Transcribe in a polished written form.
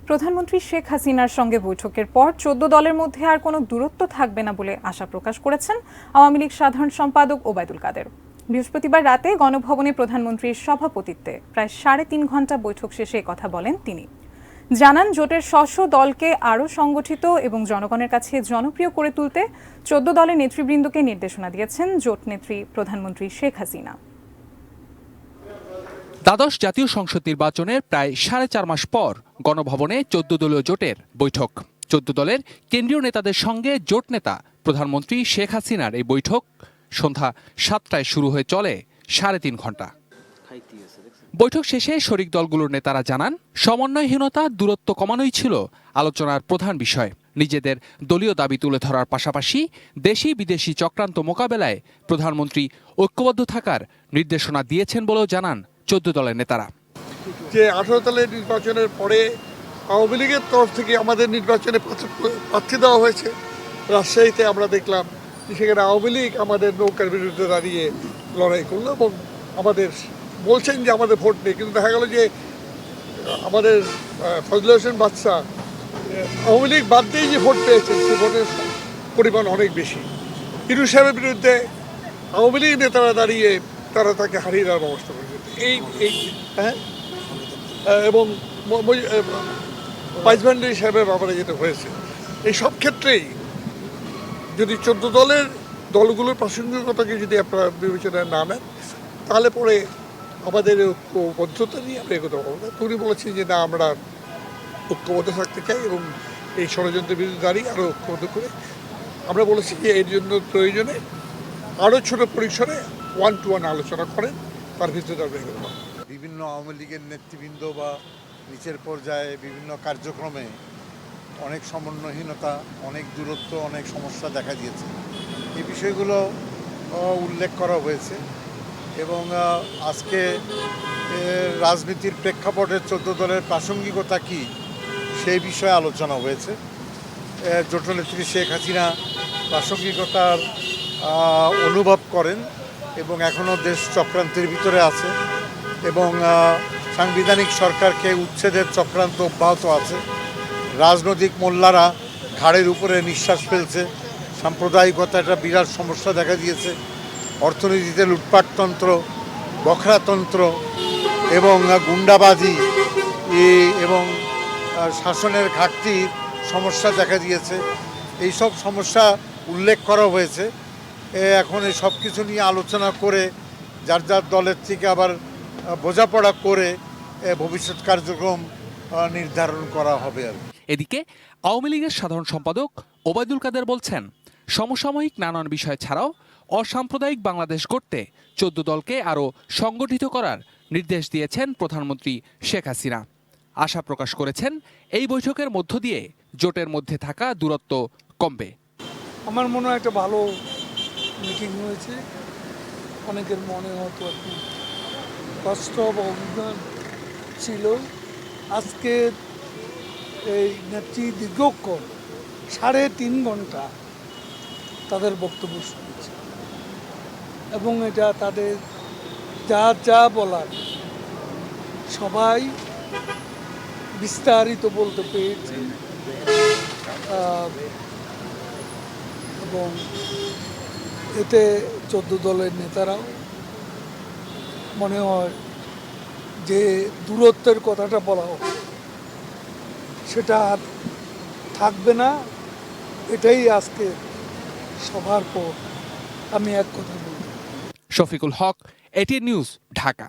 প্রধানমন্ত্রী শেখ হাসিনার সঙ্গে বৈঠকের পর ১৪ দলের মধ্যে আর কোনো দূরত্ব থাকবে না বলে আশা প্রকাশ করেছেন আওয়ামী লীগ সাধারণ সম্পাদক ওবায়দুল কাদের। বৃহস্পতিবার রাতে গণভবনে প্রধানমন্ত্রীর সভাপতিত্বে প্রায় ৩.৫ ঘণ্টা বৈঠক শেষে কথা বলেন তিনি। জানান, জোটের স্ব দলকে আরও সংগঠিত এবং জনগণের কাছে জনপ্রিয় করে তুলতে ১৪ দলের নেতৃবৃন্দকে নির্দেশনা দিয়েছেন জোট নেত্রী প্রধানমন্ত্রী শেখ হাসিনা। দ্বাদশ জাতীয় সংসদ নির্বাচনের প্রায় ৪.৫ মাস পর গণভবনে ১৪ দলীয় জোটের বৈঠক। ১৪ দলের কেন্দ্রীয় নেতাদের সঙ্গে জোট নেতা প্রধানমন্ত্রী শেখ হাসিনার এই বৈঠক সন্ধ্যা ৭টায় শুরু হয়ে চলে ৩.৫ ঘণ্টা। বৈঠক শেষে শরিক দলগুলোর নেতারা জানান, সমন্বয়হীনতা, দূরত্ব কমানোই ছিল আলোচনার প্রধান বিষয়। নিজেদের দলীয় দাবি তুলে ধরার পাশাপাশি দেশি বিদেশি চক্রান্ত মোকাবেলায় প্রধানমন্ত্রী ঐক্যবদ্ধ থাকার নির্দেশনা দিয়েছেন বলেও জানান ১৪ দলের নেতারা। যে ১৮ দলের নির্বাচনের পরে আওয়ামী লীগের তরফ থেকে আমাদের নির্বাচনে প্রার্থী দেওয়া হয়েছে। রাজশাহীতে আমরা দেখলাম সেখানে আওয়ামী লীগ আমাদের নৌকার বিরুদ্ধে দাঁড়িয়ে লড়াই করলো এবং আমাদের বলছেন যে আমাদের ভোট নেই, কিন্তু দেখা গেল যে আমাদের ফজলে হোসেন বাদশা আওয়ামী লীগ বাদ দিয়ে যে ভোট পেয়েছেন সে ভোটের পরিমাণ অনেক বেশি। ইউনূস সাহেবের বিরুদ্ধে আওয়ামী লীগ নেতারা দাঁড়িয়ে তারা তাকে হারিয়ে দেওয়ার ব্যবস্থা করেছে। এবং পাইজভান্ডারী সাহেবের ব্যাপারে যেটা হয়েছে, এই সব ক্ষেত্রেই যদি ১৪ দলগুলোর প্রাসঙ্গিকতাকে যদি আপনারা বিবেচনায় না নেন, তাহলে পরে আমাদের ঐক্যবদ্ধতা নিয়ে আমরা এগোতে পারবো না। উনি বলেছেন যে না, আমরা ঐক্যবদ্ধ থাকতে চাই এবং এই ষড়যন্ত্রের বিরুদ্ধে দাঁড়িয়ে আরও ঐক্যবদ্ধ করে আমরা বলেছি যে এর জন্য প্রয়োজনে আরও ছোট পরিসরে 1-to-1 আলোচনা করেন, তার ভিত্তিতে আমরা এগোতে পারবো। বিভিন্ন আওয়ামী লীগের নেতৃবৃন্দ বা নিচের পর্যায়ে বিভিন্ন কার্যক্রমে অনেক সমন্বয়হীনতা, অনেক দূরত্ব, অনেক সমস্যা দেখা দিয়েছে। এই বিষয়গুলো উল্লেখ করা হয়েছে এবং আজকে রাজনীতির প্রেক্ষাপটে ১৪ দলের প্রাসঙ্গিকতা কী সেই বিষয়ে আলোচনা হয়েছে। জোটনেত্রী শেখ হাসিনা প্রাসঙ্গিকতার অনুভব করেন এবং এখনও দেশ চক্রান্তের ভিতরে আছে এবং সাংবিধানিক সরকারকে উচ্ছেদের চক্রান্ত অব্যাহত আছে। রাজনৈতিক মোল্লারা ঘাড়ের উপরে নিঃশ্বাস ফেলছে। সাম্প্রদায়িকতা একটা বিরাট সমস্যা দেখা দিয়েছে। অর্থনীতিতে লুটপাটতন্ত্র, বখরাতন্ত্র এবং গুন্ডাবাজি এবং শাসনের ঘাটতির সমস্যা দেখা দিয়েছে। এইসব সমস্যা উল্লেখ করা হয়েছে। এখন এই সব কিছু নিয়ে আলোচনা করে যার যার দলের থেকে আবার বোঝাপড়া করে ভবিষ্যৎ কার্যক্রম নির্ধারণ করা হবে। এদিকে আওয়ামী লীগের সাধারণ সম্পাদক ওবায়দুল কাদের বলছেন, সমসাময়িক নানান বিষয় ছাড়াও অসাম্প্রদায়িক বাংলাদেশ গড়তে ১৪ দলকে আরও সংগঠিত করার নির্দেশ দিয়েছেন প্রধানমন্ত্রী শেখ হাসিনা। আশা প্রকাশ করেছেন এই বৈঠকের মধ্য দিয়ে জোটের মধ্যে থাকা দূরত্ব কমবে। আমার মনে হয় একটা ভালো মিটিং হয়েছে। অনেকের মনে হয়তো একটু কষ্ট বা অভিমান ছিল। আজকে এই নেত্রী দীর্ঘক্ষণ ৩.৫ ঘণ্টা তাদের বক্তব্য শুনেছে এবং এটা তাদের যা বলার সবাই বিস্তারিত বলতে পেরেছে এবং এতে ১৪ দলের নেতারাও মনে হয় যে দূরত্বের কথাটা বলা হোক সেটা আর থাকবে না। এটাই আজকে সবার পর আমি এক কথা বলব। শফিকুল হক, এটিএন নিউজ, ঢাকা।